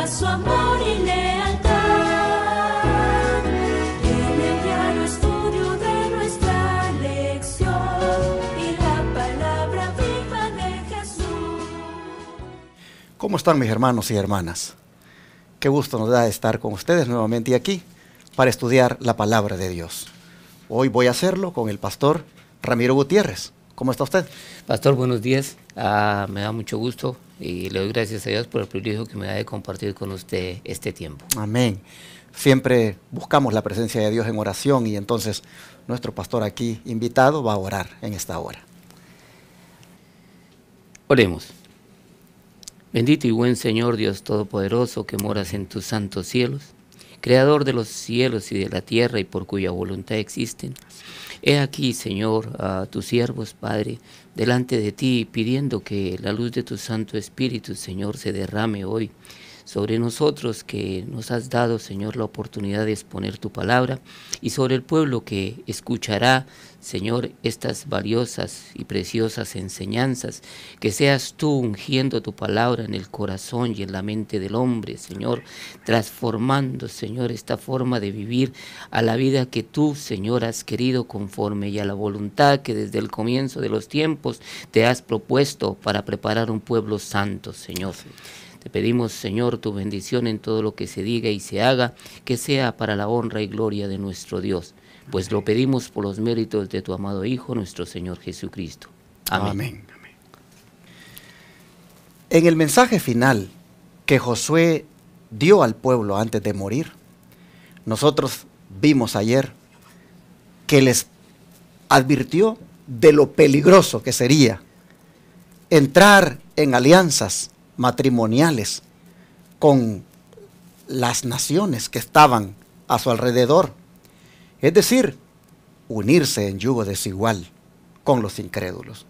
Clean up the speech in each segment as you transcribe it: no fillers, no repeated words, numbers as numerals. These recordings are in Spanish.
muestra su amor y lealtad. En el diario estudio de nuestra lección y la palabra viva de Jesús. ¿Cómo están mis hermanos y hermanas? Qué gusto nos da estar con ustedes nuevamente aquí para estudiar la palabra de Dios. Hoy voy a hacerlo con el pastor Ramiro Gutiérrez. ¿Cómo está usted? Pastor, buenos días. Me da mucho gusto y le doy gracias a Dios por el privilegio que me da de compartir con usted este tiempo. Amén. Siempre buscamos la presencia de Dios en oración y entonces nuestro pastor aquí invitado va a orar en esta hora. Oremos. Bendito y buen Señor Dios Todopoderoso que moras en tus santos cielos, Creador de los cielos y de la tierra y por cuya voluntad existen. He aquí, Señor, a tus siervos, Padre, delante de ti, pidiendo que la luz de tu Santo Espíritu, Señor, se derrame hoy sobre nosotros que nos has dado, Señor, la oportunidad de exponer tu palabra y sobre el pueblo que escuchará, Señor, estas valiosas y preciosas enseñanzas, que seas tú ungiendo tu palabra en el corazón y en la mente del hombre, Señor, transformando, Señor, esta forma de vivir a la vida que tú, Señor, has querido conforme y a la voluntad que desde el comienzo de los tiempos te has propuesto para preparar un pueblo santo, Señor. Te pedimos, Señor, tu bendición en todo lo que se diga y se haga, que sea para la honra y gloria de nuestro Dios, pues lo pedimos por los méritos de tu amado Hijo, nuestro Señor Jesucristo. Amén. Amén. Amén. En el mensaje final que Josué dio al pueblo antes de morir, nosotros vimos ayer que les advirtió de lo peligroso que sería entrar en alianzas matrimoniales con las naciones que estaban a su alrededor, es decir, unirse en yugo desigual con los incrédulos.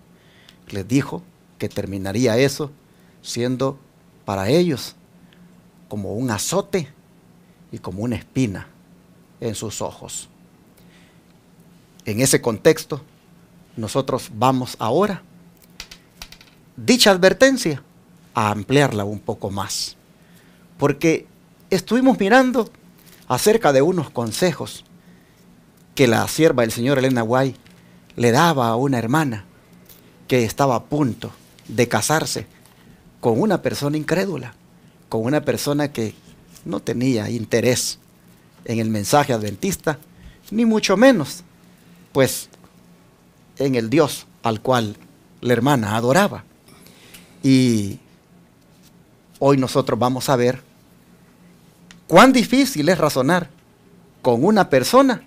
Les dijo que terminaría eso siendo para ellos como un azote y como una espina en sus ojos. En ese contexto, nosotros vamos ahora, dicha advertencia, a ampliarla un poco más, porque estuvimos mirando acerca de unos consejos que la sierva del señor Elena White le daba a una hermana que estaba a punto de casarse con una persona incrédula, con una persona que no tenía interés en el mensaje adventista, ni mucho menos, pues, en el Dios al cual la hermana adoraba. Y hoy nosotros vamos a ver cuán difícil es razonar con una persona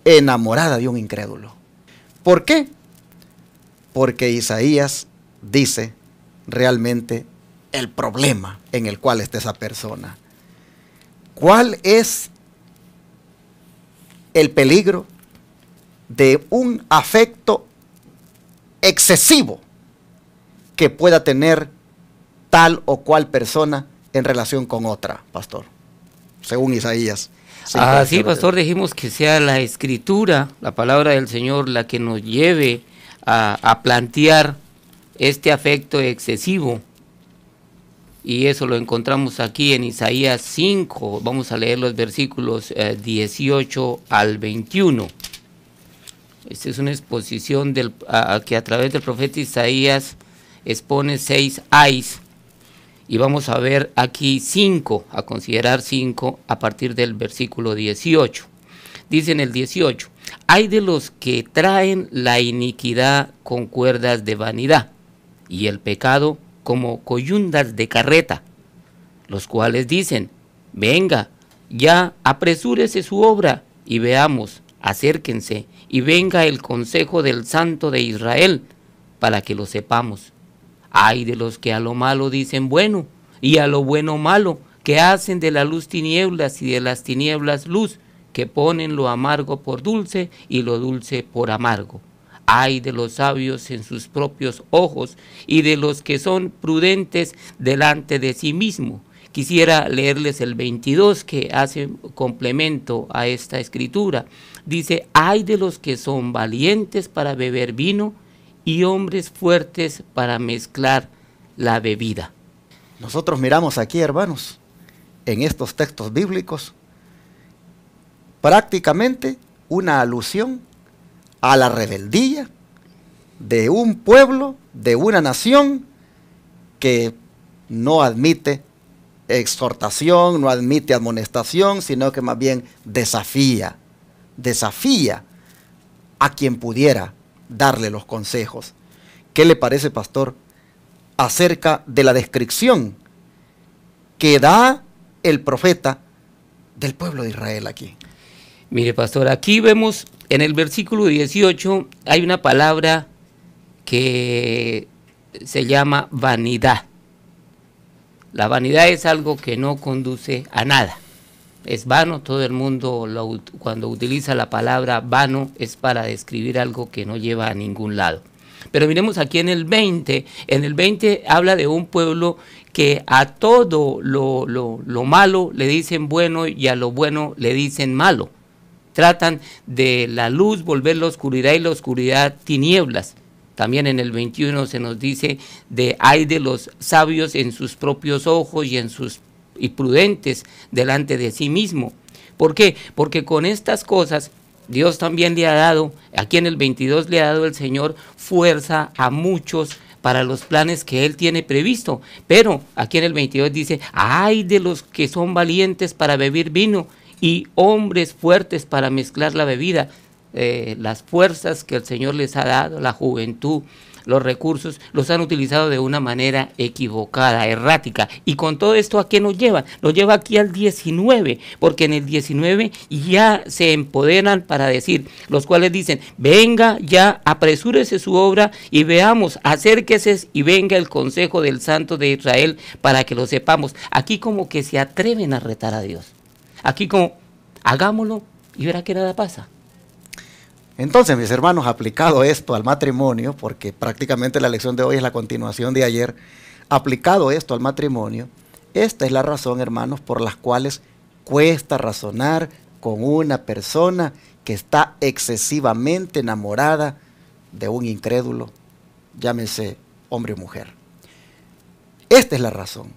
enamorada de un incrédulo. ¿Por qué? Porque Isaías dice realmente el problema en el cual está esa persona. ¿Cuál es el peligro de un afecto excesivo que pueda tener tal o cual persona en relación con otra, pastor, según Isaías? Sí, pastor, dijimos que sea la Escritura, la palabra del Señor, la que nos lleve a plantear este afecto excesivo. Y eso lo encontramos aquí en Isaías 5, vamos a leer los versículos 18 al 21. Esta es una exposición que a través del profeta Isaías expone 6 ayes. Y vamos a ver aquí 5, a considerar 5 a partir del versículo 18. Dice en el 18, hay de los que traen la iniquidad con cuerdas de vanidad y el pecado como coyundas de carreta, los cuales dicen, venga, ya apresúrese su obra y veamos, acérquense y venga el consejo del Santo de Israel para que lo sepamos. Hay de los que a lo malo dicen bueno, y a lo bueno malo, que hacen de la luz tinieblas y de las tinieblas luz, que ponen lo amargo por dulce y lo dulce por amargo. Ay de los sabios en sus propios ojos y de los que son prudentes delante de sí mismo. Quisiera leerles el 22 que hace complemento a esta escritura. Dice, ay de los que son valientes para beber vino y hombres fuertes para mezclar la bebida. Nosotros miramos aquí, hermanos, en estos textos bíblicos prácticamente una alusión a la rebeldía de un pueblo, de una nación que no admite exhortación, no admite amonestación, sino que más bien desafía a quien pudiera darle los consejos. ¿Qué le parece, pastor, acerca de la descripción que da el profeta del pueblo de Israel aquí? Mire, pastor, aquí vemos en el versículo 18 hay una palabra que se llama vanidad. La vanidad es algo que no conduce a nada. Es vano, todo el mundo cuando utiliza la palabra vano es para describir algo que no lleva a ningún lado. Pero miremos aquí en el 20 habla de un pueblo que a todo lo malo le dicen bueno y a lo bueno le dicen malo. Tratan de la luz volver la oscuridad y la oscuridad tinieblas. También en el 21 se nos dice de ay de los sabios en sus propios ojos y prudentes delante de sí mismo. ¿Por qué? Porque con estas cosas Dios también le ha dado, aquí en el 22 le ha dado el Señor fuerza a muchos para los planes que Él tiene previsto. Pero aquí en el 22 dice, ay de los que son valientes para beber vino y hombres fuertes para mezclar la bebida. Las fuerzas que el Señor les ha dado, la juventud, los recursos, los han utilizado de una manera equivocada, errática. Y con todo esto, ¿a qué nos lleva? Nos lleva aquí al 19, porque en el 19 ya se empoderan para decir, los cuales dicen, venga ya, apresúrese su obra y veamos, acérquese y venga el consejo del Santo de Israel para que lo sepamos. Aquí como que se atreven a retar a Dios. Aquí como, hagámoslo y verá que nada pasa. Entonces, mis hermanos, aplicado esto al matrimonio, porque prácticamente la lección de hoy es la continuación de ayer, aplicado esto al matrimonio, esta es la razón, hermanos, por las cuales cuesta razonar con una persona que está excesivamente enamorada de un incrédulo, llámese hombre o mujer. Esta es la razón,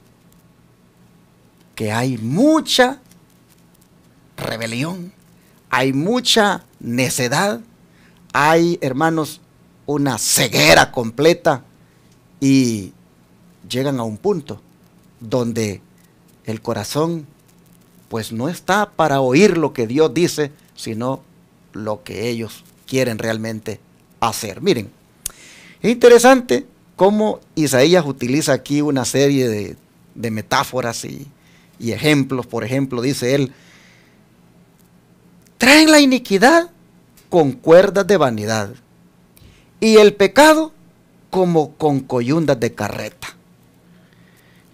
que hay mucha rebelión, hay mucha necedad, hay, hermanos, una ceguera completa y llegan a un punto donde el corazón pues no está para oír lo que Dios dice, sino lo que ellos quieren realmente hacer. Miren, es interesante cómo Isaías utiliza aquí una serie de metáforas y ejemplos. Por ejemplo, dice él, traen la iniquidad con cuerdas de vanidad y el pecado como con coyundas de carreta.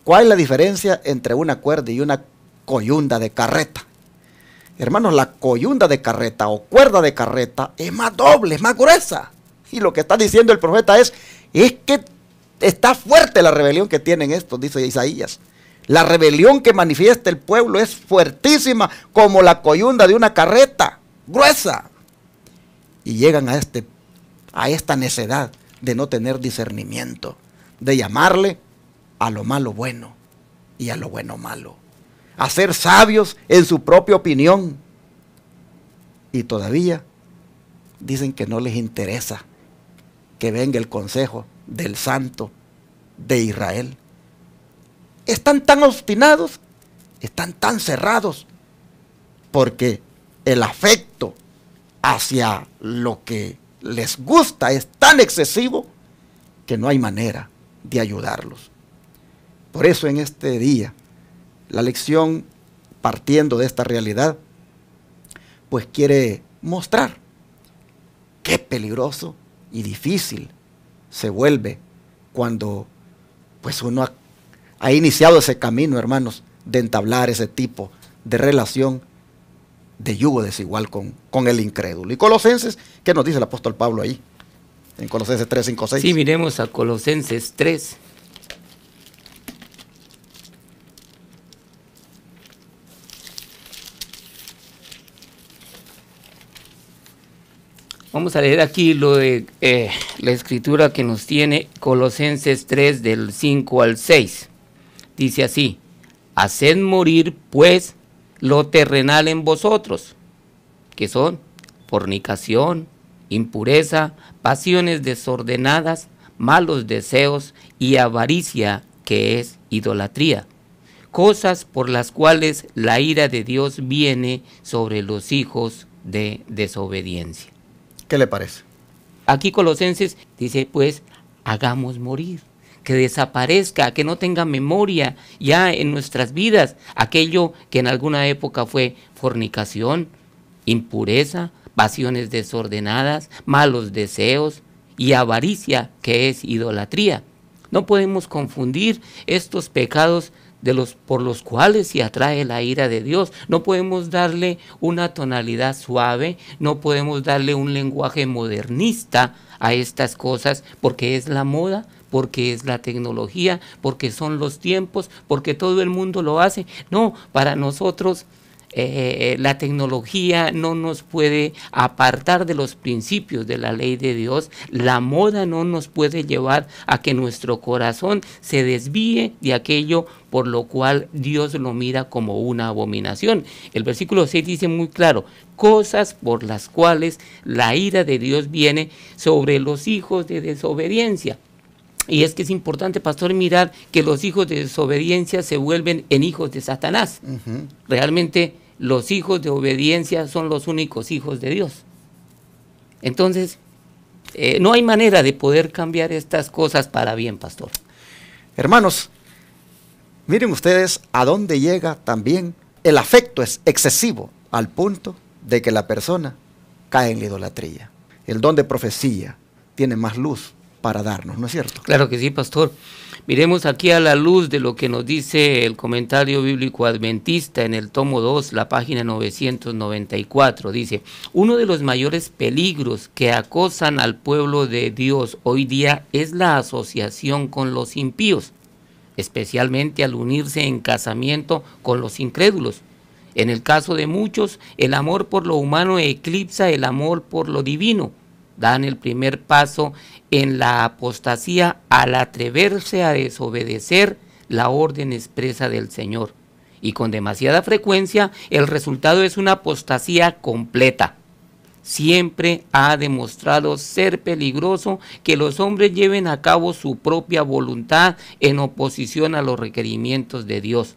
¿Cuál es la diferencia entre una cuerda y una coyunda de carreta? Hermanos, la coyunda de carreta o cuerda de carreta es más doble, es más gruesa. Y lo que está diciendo el profeta es que está fuerte la rebelión que tienen estos, dice Isaías. La rebelión que manifiesta el pueblo es fuertísima como la coyunda de una carreta, gruesa. Y llegan a esta necedad de no tener discernimiento, de llamarle a lo malo bueno y a lo bueno malo. A ser sabios en su propia opinión. Y todavía dicen que no les interesa que venga el consejo del Santo de Israel. Están tan obstinados, están tan cerrados, porque el afecto hacia lo que les gusta es tan excesivo que no hay manera de ayudarlos. Por eso en este día, la lección, partiendo de esta realidad, pues quiere mostrar qué peligroso y difícil se vuelve cuando pues uno ha iniciado ese camino, hermanos, de entablar ese tipo de relación de yugo desigual con el incrédulo. Y Colosenses, ¿qué nos dice el apóstol Pablo ahí? En Colosenses 3, 5, 6. Sí, miremos a Colosenses 3. Vamos a leer aquí lo de la escritura que nos tiene Colosenses 3 del 5 al 6. Dice así, haced morir pues lo terrenal en vosotros, que son fornicación, impureza, pasiones desordenadas, malos deseos y avaricia, que es idolatría, cosas por las cuales la ira de Dios viene sobre los hijos de desobediencia. ¿Qué le parece? Aquí Colosenses dice, pues, hagamos morir, que desaparezca, que no tenga memoria ya en nuestras vidas aquello que en alguna época fue fornicación, impureza, pasiones desordenadas, malos deseos y avaricia, que es idolatría. No podemos confundir estos pecados por los cuales se atrae la ira de Dios. No podemos darle una tonalidad suave, no podemos darle un lenguaje modernista a estas cosas, porque es la moda, porque es la tecnología, porque son los tiempos, porque todo el mundo lo hace. No, para nosotros la tecnología no nos puede apartar de los principios de la ley de Dios. La moda no nos puede llevar a que nuestro corazón se desvíe de aquello por lo cual Dios lo mira como una abominación. El versículo 6 dice muy claro, cosas por las cuales la ira de Dios viene sobre los hijos de desobediencia. Y es que es importante, pastor, mirar que los hijos de desobediencia se vuelven en hijos de Satanás. Realmente los hijos de obediencia son los únicos hijos de Dios. Entonces, no hay manera de poder cambiar estas cosas para bien, pastor. Hermanos, miren ustedes a dónde llega también el afecto es excesivo, al punto de que la persona cae en la idolatría. El don de profecía tiene más luz para darnos, ¿no es cierto? Claro que sí, pastor. Miremos aquí a la luz de lo que nos dice el comentario bíblico adventista en el tomo 2, la página 994. Dice, uno de los mayores peligros que acosan al pueblo de Dios hoy día es la asociación con los impíos, especialmente al unirse en casamiento con los incrédulos. En el caso de muchos, el amor por lo humano eclipsa el amor por lo divino. Dan el primer paso en la apostasía al atreverse a desobedecer la orden expresa del Señor. Y con demasiada frecuencia el resultado es una apostasía completa. Siempre ha demostrado ser peligroso que los hombres lleven a cabo su propia voluntad en oposición a los requerimientos de Dios.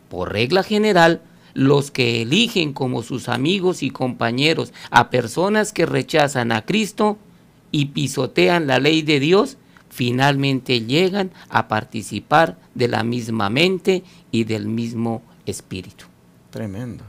Por regla general, los que eligen como sus amigos y compañeros a personas que rechazan a Cristo y pisotean la ley de Dios, finalmente llegan a participar de la misma mente y del mismo espíritu. Tremendo.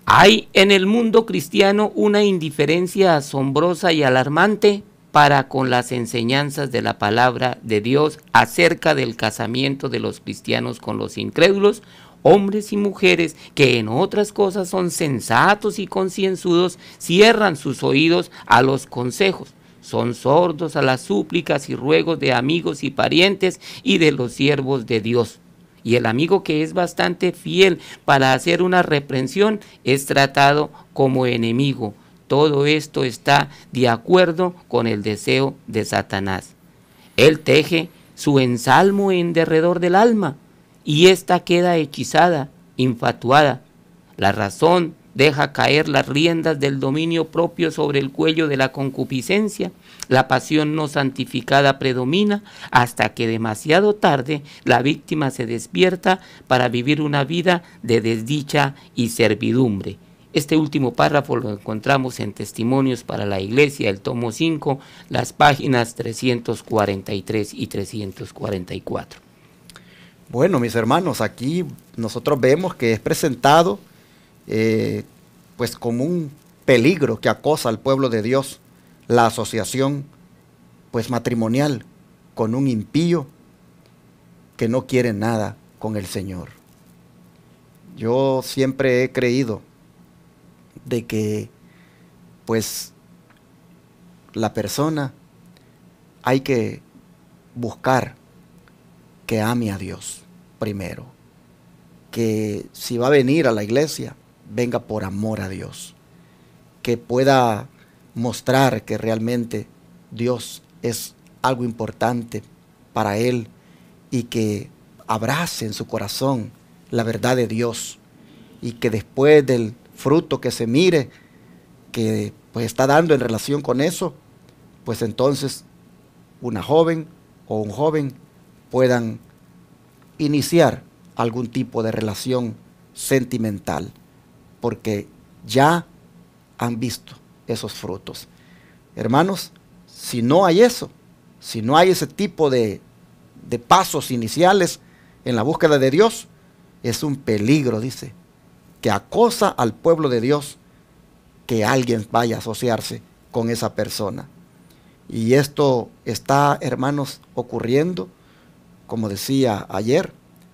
Hay en el mundo cristiano una indiferencia asombrosa y alarmante para con las enseñanzas de la palabra de Dios acerca del casamiento de los cristianos con los incrédulos, hombres y mujeres que en otras cosas son sensatos y concienzudos, cierran sus oídos a los consejos, son sordos a las súplicas y ruegos de amigos y parientes y de los siervos de Dios. Y el amigo que es bastante fiel para hacer una reprensión es tratado como enemigo. Todo esto está de acuerdo con el deseo de Satanás. Él teje su ensalmo en derredor del alma, y ésta queda hechizada, infatuada. La razón deja caer las riendas del dominio propio sobre el cuello de la concupiscencia. La pasión no santificada predomina hasta que demasiado tarde la víctima se despierta para vivir una vida de desdicha y servidumbre. Este último párrafo lo encontramos en Testimonios para la Iglesia, el tomo 5, las páginas 343 y 344. Bueno, mis hermanos, aquí nosotros vemos que es presentado pues como un peligro que acosa al pueblo de Dios, la asociación pues matrimonial con un impío que no quiere nada con el Señor. Yo siempre he creído de que pues la persona hay que buscar que ame a Dios primero, que si va a venir a la iglesia, venga por amor a Dios, que pueda mostrar que realmente Dios es algo importante para él y que abrace en su corazón la verdad de Dios y que después del fruto que se mire, que pues está dando en relación con eso, pues entonces una joven o un joven puedan iniciar algún tipo de relación sentimental, porque ya han visto esos frutos. Hermanos, si no hay eso, si no hay ese tipo de pasos iniciales en la búsqueda de Dios, es un peligro, dice, que acosa al pueblo de Dios que alguien vaya a asociarse con esa persona. Y esto está, hermanos, ocurriendo, como decía ayer,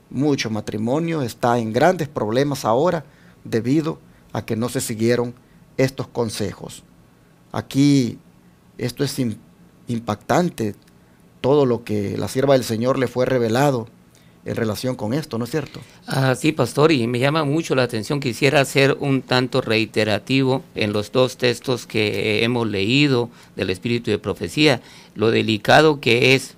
mucho matrimonio está en grandes problemas ahora debido a que no se siguieron estos consejos. Aquí esto es impactante, todo lo que la sierva del Señor le fue revelado en relación con esto, ¿no es cierto? Sí, pastor, y me llama mucho la atención, quisiera ser un tanto reiterativo en los dos textos que hemos leído del espíritu de profecía. Lo delicado que es,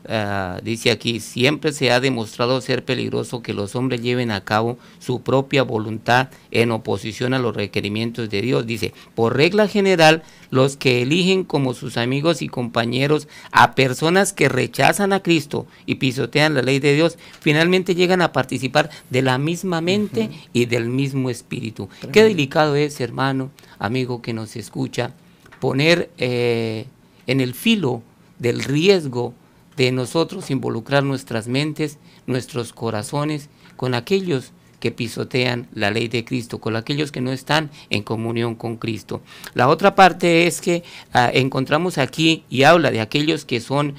dice aquí, siempre se ha demostrado ser peligroso que los hombres lleven a cabo su propia voluntad en oposición a los requerimientos de Dios. Dice, por regla general, los que eligen como sus amigos y compañeros a personas que rechazan a Cristo y pisotean la ley de Dios, finalmente llegan a participar de la misma mente y del mismo espíritu. Tremendo. Qué delicado es, hermano, amigo que nos escucha, poner en el filo del riesgo de nosotros involucrar nuestras mentes, nuestros corazones con aquellos que pisotean la ley de Cristo, con aquellos que no están en comunión con Cristo. La otra parte es que encontramos aquí y habla de aquellos que son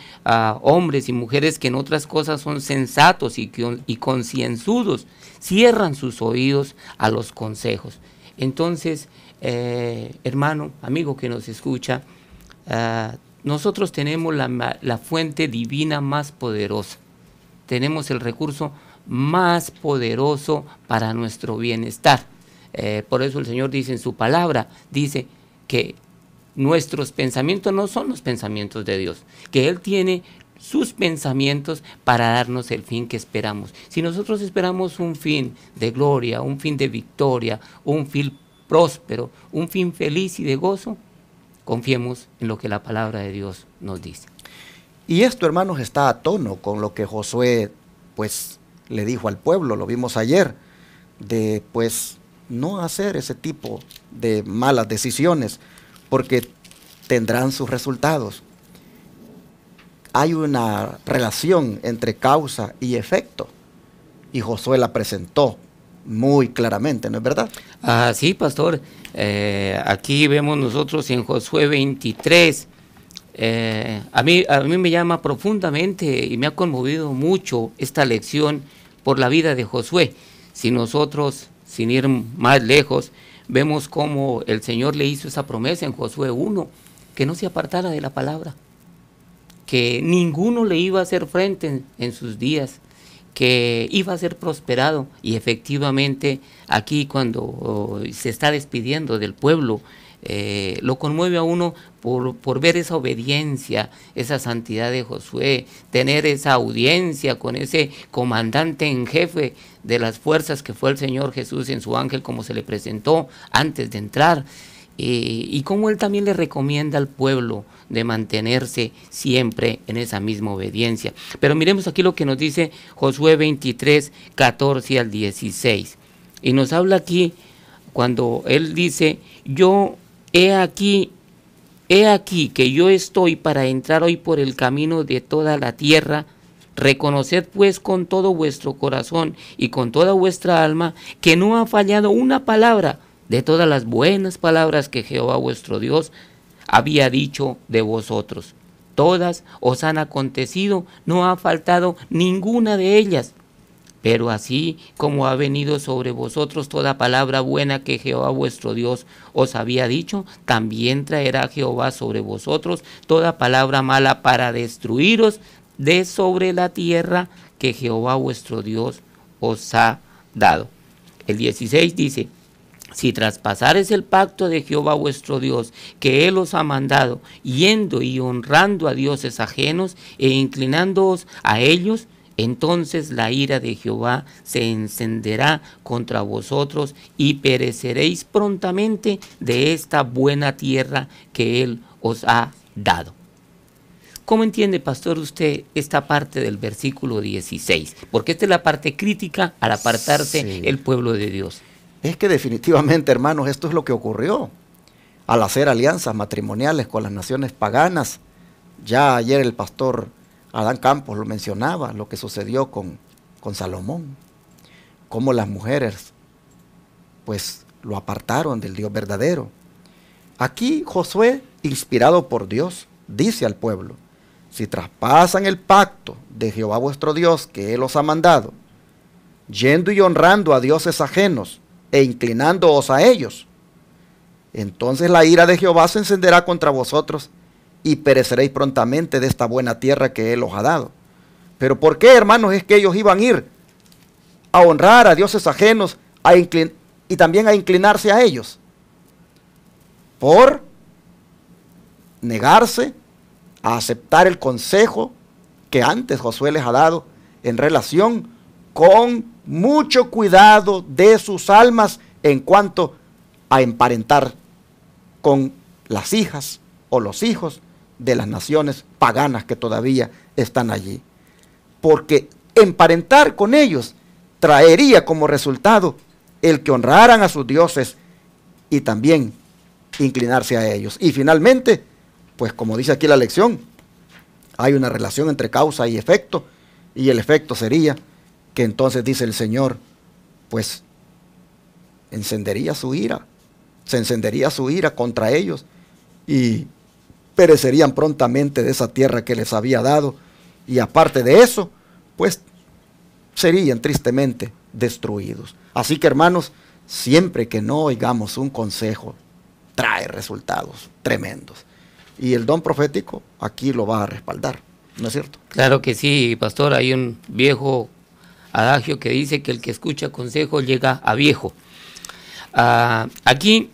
hombres y mujeres que en otras cosas son sensatos y concienzudos, cierran sus oídos a los consejos. Entonces, hermano, amigo que nos escucha, nosotros tenemos la fuente divina más poderosa, tenemos el recurso más poderoso para nuestro bienestar. Por eso el Señor dice en su palabra, dice que nuestros pensamientos no son los pensamientos de Dios, que Él tiene sus pensamientos para darnos el fin que esperamos. Si nosotros esperamos un fin de gloria, un fin de victoria, un fin próspero, un fin feliz y de gozo, confiemos en lo que la palabra de Dios nos dice. Y esto, hermanos, está a tono con lo que Josué, pues, le dijo al pueblo, lo vimos ayer, de, pues, no hacer ese tipo de malas decisiones, porque tendrán sus resultados. Hay una relación entre causa y efecto, y Josué la presentó muy claramente, ¿no es verdad? Sí, pastor. Aquí vemos nosotros en Josué 23. A mí me llama profundamente y me ha conmovido mucho esta lección por la vida de Josué. Si nosotros, sin ir más lejos, vemos cómo el Señor le hizo esa promesa en Josué 1, que no se apartara de la palabra, que ninguno le iba a hacer frente en sus días, que iba a ser prosperado. Y efectivamente aquí cuando se está despidiendo del pueblo, lo conmueve a uno por ver esa obediencia, esa santidad de Josué, tener esa audiencia con ese comandante en jefe de las fuerzas que fue el Señor Jesús en su ángel, como se le presentó antes de entrar, y cómo él también le recomienda al pueblo de mantenerse siempre en esa misma obediencia. Pero miremos aquí lo que nos dice Josué 23, 14 al 16, y nos habla aquí cuando él dice: He aquí que yo estoy para entrar hoy por el camino de toda la tierra. Reconoced pues con todo vuestro corazón y con toda vuestra alma que no ha fallado una palabra de todas las buenas palabras que Jehová vuestro Dios había dicho de vosotros. Todas os han acontecido, no ha faltado ninguna de ellas. Pero así como ha venido sobre vosotros toda palabra buena que Jehová vuestro Dios os había dicho, también traerá Jehová sobre vosotros toda palabra mala para destruiros de sobre la tierra que Jehová vuestro Dios os ha dado. El 16 dice: si traspasares el pacto de Jehová vuestro Dios, que Él os ha mandado, yendo y honrando a dioses ajenos e inclinándoos a ellos, entonces la ira de Jehová se encenderá contra vosotros y pereceréis prontamente de esta buena tierra que Él os ha dado. ¿Cómo entiende, pastor, usted esta parte del versículo 16? Porque esta es la parte crítica al apartarse el pueblo de Dios. Es que definitivamente, hermanos, esto es lo que ocurrió al hacer alianzas matrimoniales con las naciones paganas. Ya ayer el pastor Adán Campos lo mencionaba, lo que sucedió con Salomón, cómo las mujeres pues lo apartaron del Dios verdadero. Aquí Josué, inspirado por Dios, dice al pueblo: si traspasan el pacto de Jehová vuestro Dios que Él os ha mandado, yendo y honrando a dioses ajenos e inclinándoos a ellos, entonces la ira de Jehová se encenderá contra vosotros y pereceréis prontamente de esta buena tierra que Él os ha dado. ¿Pero por qué, hermanos, es que ellos iban a ir a honrar a dioses ajenos y también a inclinarse a ellos? Por negarse a aceptar el consejo que antes Josué les ha dado en relación con mucho cuidado de sus almas en cuanto a emparentar con las hijas o los hijos de las naciones paganas que todavía están allí. Porque emparentar con ellos traería como resultado el que honraran a sus dioses y también inclinarse a ellos. Y finalmente, pues como dice aquí la lección, hay una relación entre causa y efecto, y el efecto sería que entonces, dice el Señor, pues encendería su ira, se encendería su ira contra ellos y perecerían prontamente de esa tierra que les había dado, y aparte de eso, pues serían tristemente destruidos. Así que, hermanos, siempre que no oigamos un consejo, trae resultados tremendos. Y el don profético aquí lo va a respaldar, ¿no es cierto? Claro que sí, pastor. Hay un viejo adagio que dice que el que escucha consejo llega a viejo. Aquí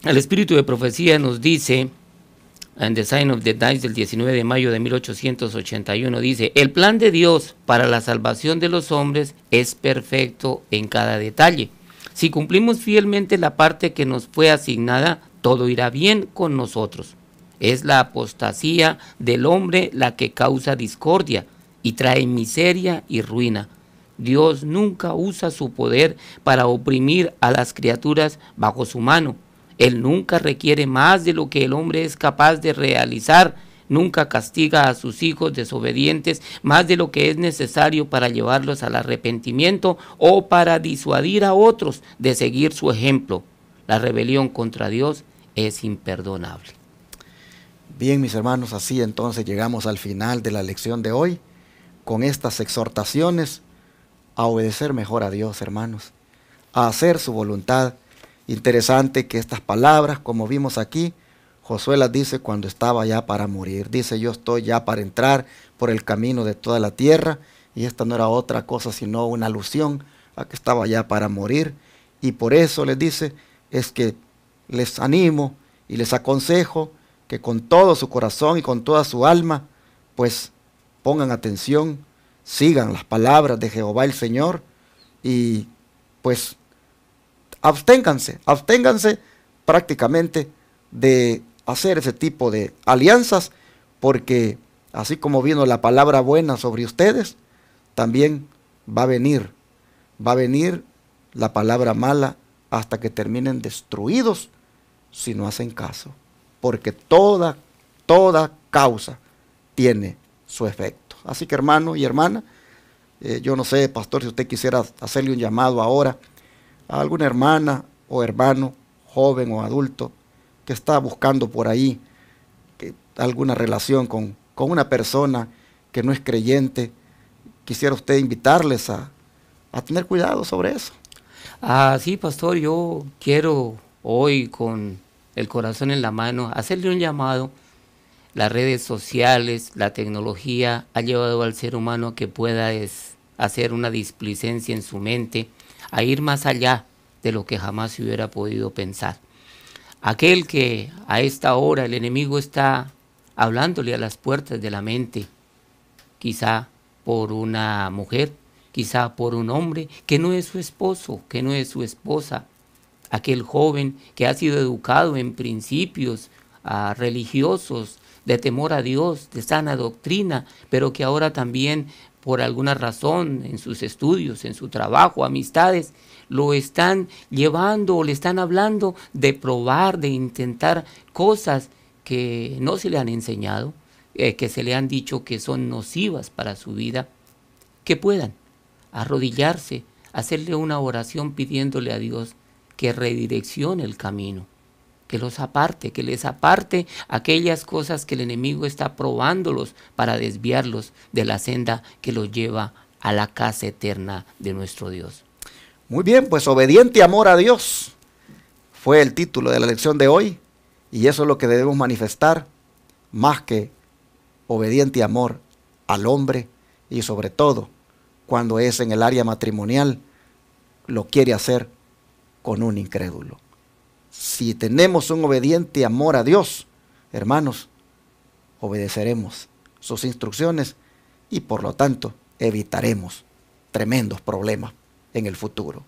el espíritu de profecía nos dice, en The Sign of the Times del 19 de mayo de 1881, dice: el plan de Dios para la salvación de los hombres es perfecto en cada detalle. Si cumplimos fielmente la parte que nos fue asignada, todo irá bien con nosotros. Es la apostasía del hombre la que causa discordia y trae miseria y ruina. Dios nunca usa su poder para oprimir a las criaturas bajo su mano. Él nunca requiere más de lo que el hombre es capaz de realizar. Nunca castiga a sus hijos desobedientes más de lo que es necesario para llevarlos al arrepentimiento o para disuadir a otros de seguir su ejemplo. La rebelión contra Dios es imperdonable. Bien, mis hermanos, así entonces llegamos al final de la lección de hoy, con estas exhortaciones a obedecer mejor a Dios, hermanos, a hacer su voluntad. Interesante que estas palabras, como vimos aquí, Josué las dice cuando estaba ya para morir. Dice: yo estoy ya para entrar por el camino de toda la tierra, y esta no era otra cosa sino una alusión a que estaba ya para morir. Y por eso les dice, es que les animo y les aconsejo que con todo su corazón y con toda su alma, pues pongan atención, sigan las palabras de Jehová el Señor y pues absténganse prácticamente de hacer ese tipo de alianzas, porque así como vino la palabra buena sobre ustedes, también va a venir la palabra mala hasta que terminen destruidos si no hacen caso. Porque toda causa tiene su efecto. Así que, hermano y hermana, yo no sé, pastor, si usted quisiera hacerle un llamado ahora a alguna hermana o hermano, joven o adulto, que está buscando por ahí alguna relación con una persona que no es creyente. Quisiera usted invitarles a tener cuidado sobre eso. Sí, pastor, yo quiero hoy, con el corazón en la mano, hacerle un llamado. Las redes sociales, la tecnología ha llevado al ser humano a que pueda hacer una displicencia en su mente, a ir más allá de lo que jamás se hubiera podido pensar. Aquel que a esta hora el enemigo está hablándole a las puertas de la mente, quizá por una mujer, quizá por un hombre que no es su esposo, que no es su esposa. Aquel joven que ha sido educado en principios religiosos, de temor a Dios, de sana doctrina, pero que ahora también por alguna razón en sus estudios, en su trabajo, amistades, lo están llevando o le están hablando de probar, de intentar cosas que no se le han enseñado, que se le han dicho que son nocivas para su vida, que puedan arrodillarse, hacerle una oración pidiéndole a Dios que redireccione el camino, que los aparte, que les aparte aquellas cosas que el enemigo está probándolos para desviarlos de la senda que los lleva a la casa eterna de nuestro Dios. Muy bien, pues obediente amor a Dios fue el título de la lección de hoy, y eso es lo que debemos manifestar, más que obediente amor al hombre, y sobre todo cuando es en el área matrimonial, lo quiere hacer con un incrédulo. Si tenemos un obediente amor a Dios, hermanos, obedeceremos sus instrucciones y por lo tanto evitaremos tremendos problemas en el futuro.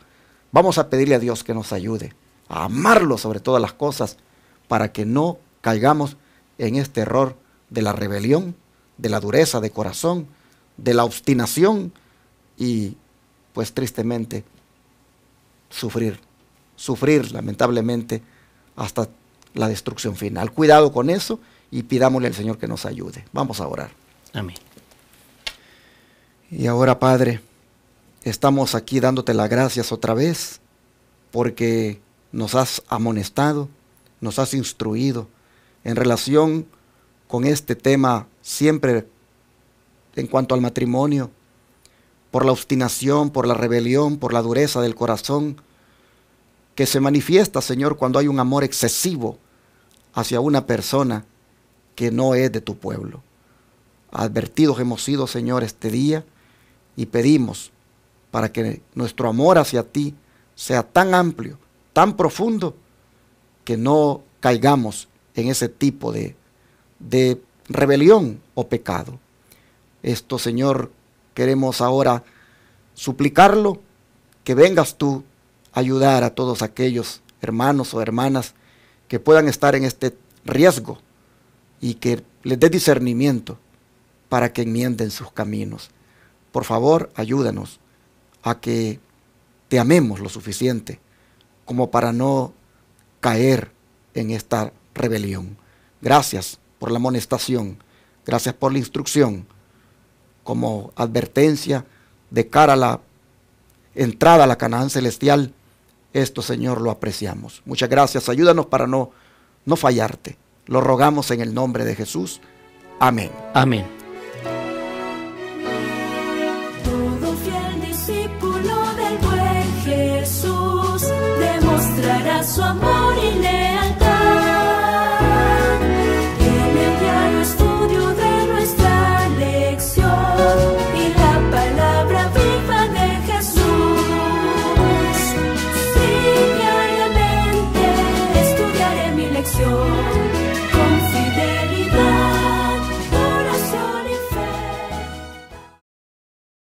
Vamos a pedirle a Dios que nos ayude a amarlo sobre todas las cosas para que no caigamos en este error de la rebelión, de la dureza de corazón, de la obstinación y pues tristemente sufrir lamentablemente hasta la destrucción final. Cuidado con eso y pidámosle al Señor que nos ayude. Vamos a orar. Amén. Y ahora, Padre, estamos aquí dándote las gracias otra vez porque nos has amonestado, nos has instruido en relación con este tema siempre en cuanto al matrimonio, por la obstinación, por la rebelión, por la dureza del corazón, que se manifiesta, Señor, cuando hay un amor excesivo hacia una persona que no es de tu pueblo. Advertidos hemos sido, Señor, este día y pedimos para que nuestro amor hacia ti sea tan amplio, tan profundo, que no caigamos en ese tipo de rebelión o pecado. Esto, Señor, queremos ahora suplicarlo, que vengas tú ayudar a todos aquellos hermanos o hermanas que puedan estar en este riesgo y que les dé discernimiento para que enmienden sus caminos. Por favor, ayúdanos a que te amemos lo suficiente como para no caer en esta rebelión. Gracias por la amonestación, gracias por la instrucción como advertencia de cara a la entrada a la Canaán celestial. Esto, Señor, lo apreciamos. Muchas gracias. Ayúdanos para no fallarte. Lo rogamos en el nombre de Jesús. Amén. Amén. Todo fiel discípulo del buen Jesús demostrará su amor.